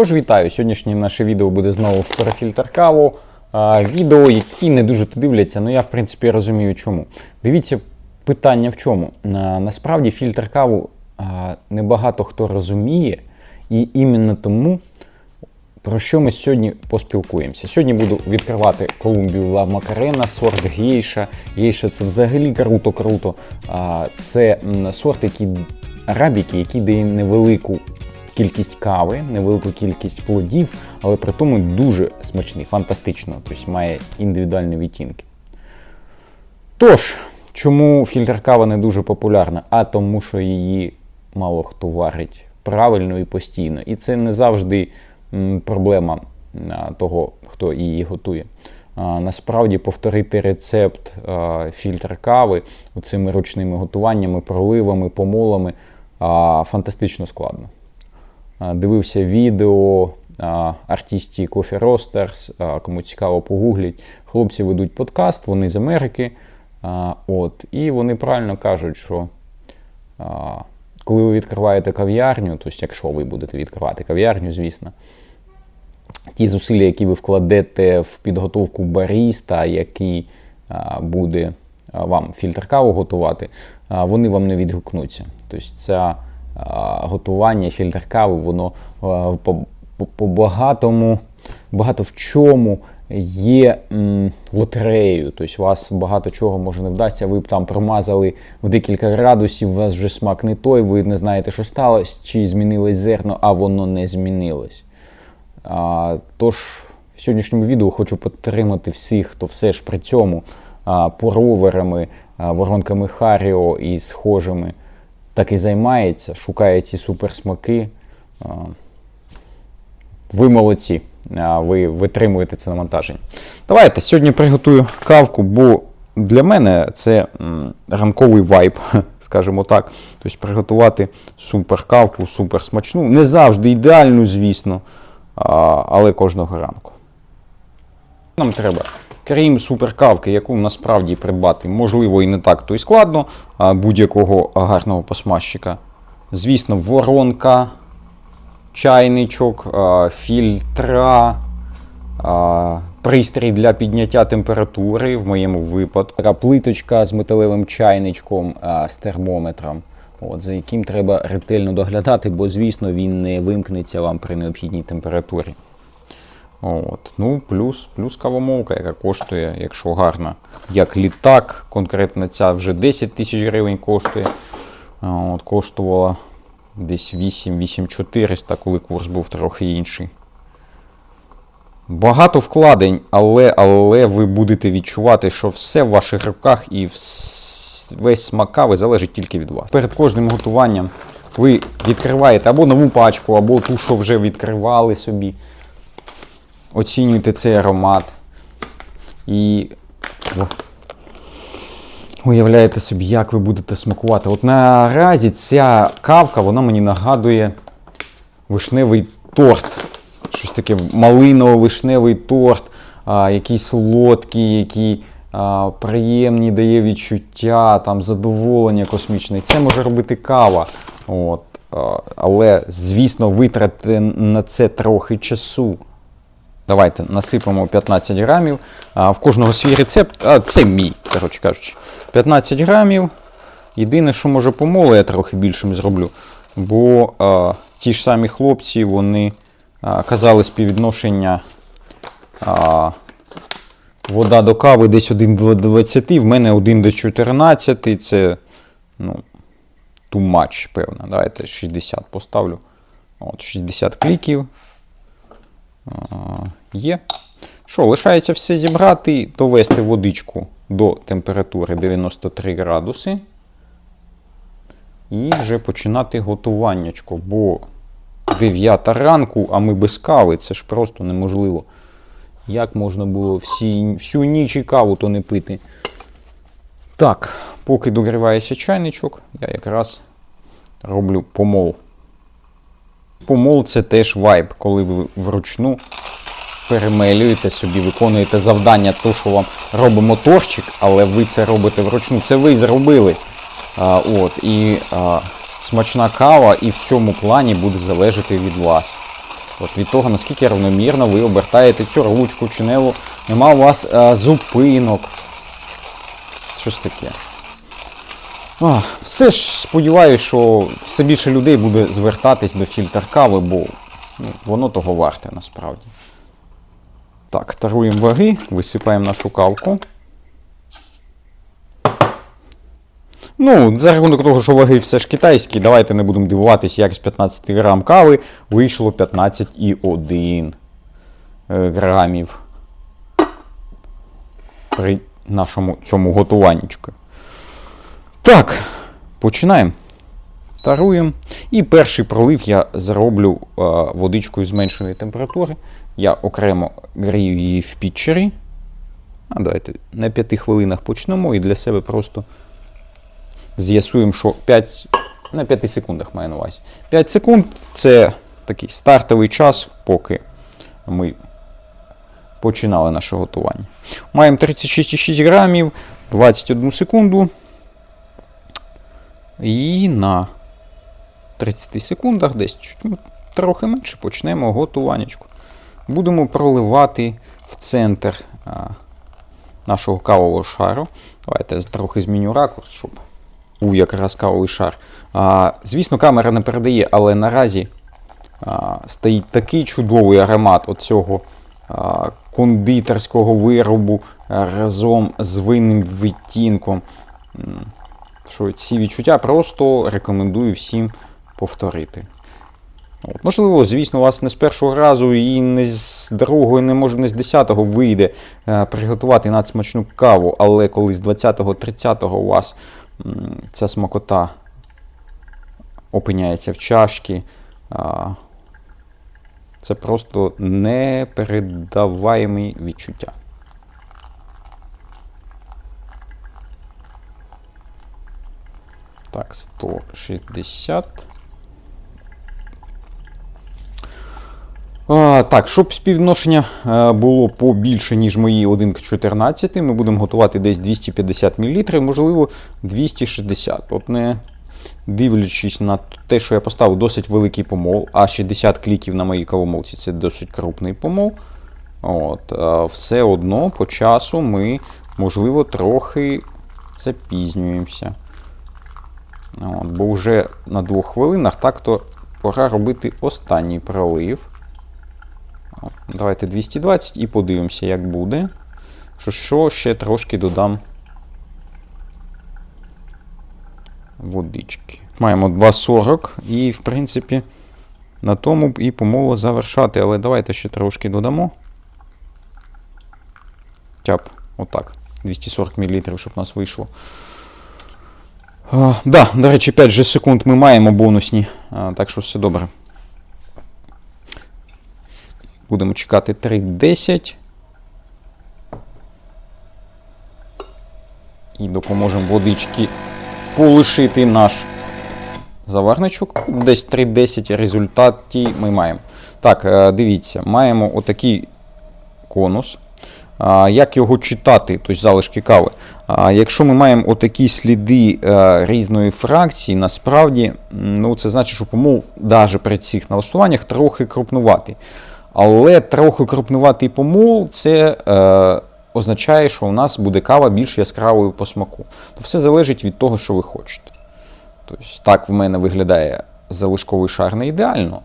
Тож вітаю! Сьогоднішнє наше відео буде знову про фільтр каву. Відео, які не дуже дивляться, але я в принципі розумію чому. Дивіться, питання в чому. Насправді фільтр каву небагато хто розуміє, і іменно тому, про що ми сьогодні поспілкуємося. Сьогодні буду відкривати Колумбію Ла Макарена, сорт гейша. Гейша – це взагалі круто. Це сорт, арабіки, який дає невелику кількість кави, невелику кількість плодів, але при тому дуже смачний, фантастично, тобто має індивідуальні відтінки. Тож, чому фільтр кава не дуже популярна? А тому, що її мало хто варить правильно і постійно. І це не завжди проблема того, хто її готує. Насправді повторити рецепт фільтр кави оцими ручними готуваннями, проливами, помолами фантастично складно. Дивився відео артисті Coffee Roasters, кому цікаво, погугліть. Хлопці ведуть подкаст, вони з Америки. І вони правильно кажуть, що коли ви відкриваєте кав'ярню, тобто якщо ви будете відкривати кав'ярню, звісно, ті зусилля, які ви вкладете в підготовку баріста, який буде вам фільтр каву готувати, вони вам не відгукнуться. Тобто це готування, фільтр кави, воно по багато в чому є лотереєю. Тобто у вас багато чого може не вдасться, ви б там промазали в декілька градусів, у вас вже смак не той, ви не знаєте, що сталося, чи змінилось зерно, а воно не змінилось. Тож в сьогоднішньому відео хочу підтримати всіх, хто все ж при цьому пуроверами, воронками Харіо і схожими так і займається, шукає ці суперсмаки. Ви молодці, ви витримуєте це навантаження. Давайте сьогодні приготую кавку, бо для мене це ранковий вайб, скажімо так. Тобто приготувати суперкавку, суперсмачну. Не завжди ідеальну, звісно, але кожного ранку. Нам треба, крім суперкавки, яку насправді придбати можливо і не так то й складно, будь-якого гарного посмажчика. Звісно, воронка, чайничок, фільтра, пристрій для підняття температури, в моєму випадку. Така плиточка з металевим чайничком, з термометром, за яким треба ретельно доглядати, бо, звісно, він не вимкнеться вам при необхідній температурі. Ну, плюс кавомолка, яка коштує, якщо гарна, як літак, конкретно ця вже 10 тисяч гривень коштує. Коштувала десь 8400, коли курс був трохи інший. Багато вкладень, але ви будете відчувати, що все в ваших руках і весь смак кави залежить тільки від вас. Перед кожним готуванням ви відкриваєте або нову пачку, або ту, що вже відкривали собі. Оцінюйте цей аромат і уявляєте собі, як ви будете смакувати. От наразі ця кавка, вона мені нагадує вишневий торт. Щось таке малиново-вишневий торт, який солодкий, який приємні дає відчуття, там, задоволення космічне. Це може робити кава. Але, звісно, витратите на це трохи часу. Давайте насипемо 15 грамів. В кожного свій рецепт, це мій, коротше кажучи. 15 грамів. Єдине, що може помолу, я трохи більшим зроблю. Бо ті ж самі хлопці, вони казали співвідношення вода до кави десь 1 до 20, в мене 1 до 14. Це, too much, певно. Давайте 60 поставлю. 60 кліків. Є. Що, лишається все зібрати, довести водичку до температури 93 градуси. І вже починати готуваннячко, бо 9 ранку, а ми без кави, це ж просто неможливо. Як можна було всю ніч і каву то не пити? Так, поки догрівається чайничок, я якраз роблю помол. Помол – це теж вайб, коли ви вручну перемелюєте собі, виконуєте завдання, то, що вам робить моторчик, але ви це робите вручну. Це ви зробили. І смачна кава і в цьому плані буде залежати від вас. От від того, наскільки рівномірно ви обертаєте цю ручку, чи нема у вас зупинок. Щось таке. Все ж сподіваюся, що все більше людей буде звертатись до фільтр кави, бо воно того варте насправді. Так, таруємо ваги, висипаємо нашу кавку. За рахунок того, що ваги все ж китайські, давайте не будемо дивуватися, як з 15 грам кави вийшло 15,1 грамів при нашому цьому готуваннячку. Так, починаємо. Таруємо. І перший пролив я зроблю водичкою зменшеної температури. Я окремо грію її в пітчері. Давайте на 5 хвилинах почнемо і для себе просто з'ясуємо, що на 5 секундах маю на увазі. 5 секунд – це такий стартовий час, поки ми починали наше готування. Маємо 36,6 грамів, 21 секунду. І на 30 секундах, десь трохи менше, почнемо готуваннячку. Будемо проливати в центр нашого кавового шару. Давайте трохи зміню ракурс, щоб був якраз кавовий шар. Звісно, камера не передає, але наразі стоїть такий чудовий аромат оцього кондитерського виробу разом з винним відтінком. Що ці відчуття просто рекомендую всім повторити. Можливо, звісно, у вас не з першого разу і не з другого, і не з 10-го вийде приготувати надсмачну каву, але коли з 20-го, 30-го у вас ця смакота опиняється в чашці, це просто непередаваємі відчуття. Так, 160. Так, щоб співвідношення було побільше, ніж мої 1 к 14, ми будемо готувати десь 250 мл, можливо 260. От не дивлячись на те, що я поставив досить великий помол, а 60 кліків на моїй кавомолці – це досить крупний помол. Все одно по часу ми, можливо, трохи запізнюємося. Бо вже на 2 хвилинах так-то пора робити останній пролив. Давайте 220 і подивимося, як буде. Що ще трошки додам водички. Маємо 2,40 і, в принципі, на тому і помолу завершати. Але давайте ще трошки додамо. Отак. 240 мл, щоб у нас вийшло. До речі, 5 же секунд ми маємо бонусні, так що все добре. Будемо чекати 3:10. І допоможемо водички полишити наш заварничок. Десь 3:10 результаті ми маємо. Так, дивіться, маємо отакий конус. Як його читати, тобто залишки кави? Якщо ми маємо отакі сліди різної фракції, насправді, це значить, що помол навіть при цих налаштуваннях трохи крупнуватий. Але трохи крупнуватий помол – це означає, що у нас буде кава більш яскравою по смаку. То все залежить від того, що ви хочете. Тобто, так в мене виглядає залишковий шар не ідеально,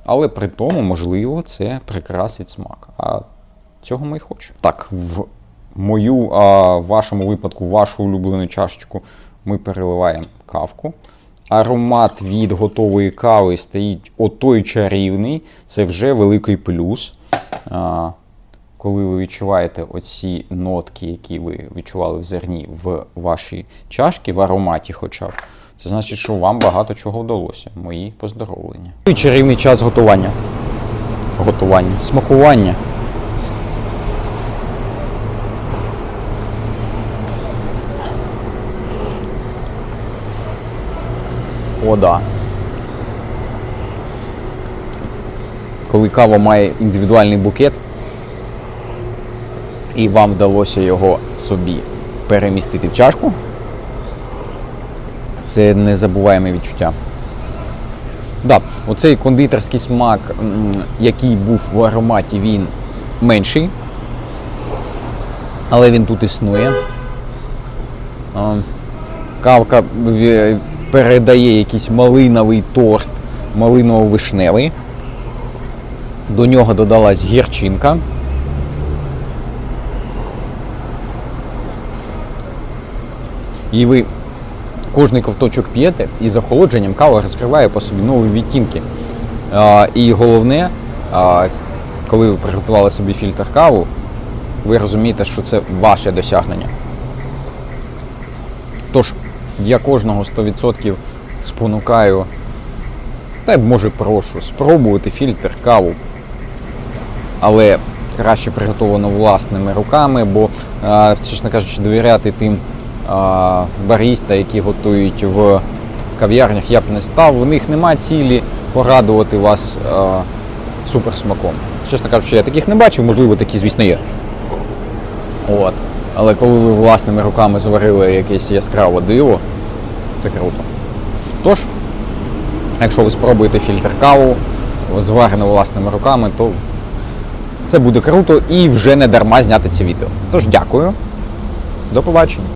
але при тому, можливо, це прикрасить смак. А цього ми і хочемо. Так, в вашому випадку, вашу улюблену чашечку ми переливаємо кавку. Аромат від готової кави стоїть отой чарівний. Це вже великий плюс. Коли ви відчуваєте оці нотки, які ви відчували в зерні в вашій чашці, в ароматі хоча б, це значить, що вам багато чого вдалося. Мої поздоровлення. І чарівний час готування. Смакування. Да. Коли кава має індивідуальний букет, і вам вдалося його собі перемістити в чашку, це незабуваєме відчуття. Да, оцей кондитерський смак, який був в ароматі, він менший, але він тут існує. Кавка передає якийсь малиновий торт, малиново-вишневий. До нього додалась гірчинка. І ви кожний ковточок п'єте, і з охолодженням кава розкриває по собі нові відтінки. І головне, коли ви приготували собі фільтр каву, ви розумієте, що це ваше досягнення. Тож, я кожного 100% спонукаю, та може прошу, спробувати фільтр каву. Але краще приготовано власними руками, бо, чесно кажучи, довіряти тим баріста, які готують в кав'ярнях, я б не став. В них немає цілі порадувати вас суперсмаком. Чесно кажучи, я таких не бачив, можливо, такі, звісно, є. От. Але коли ви власними руками зварили якесь яскраве диво, це круто. Тож, якщо ви спробуєте фільтр каву, зварену власними руками, то це буде круто і вже не дарма зняти це відео. Тож, дякую. До побачення.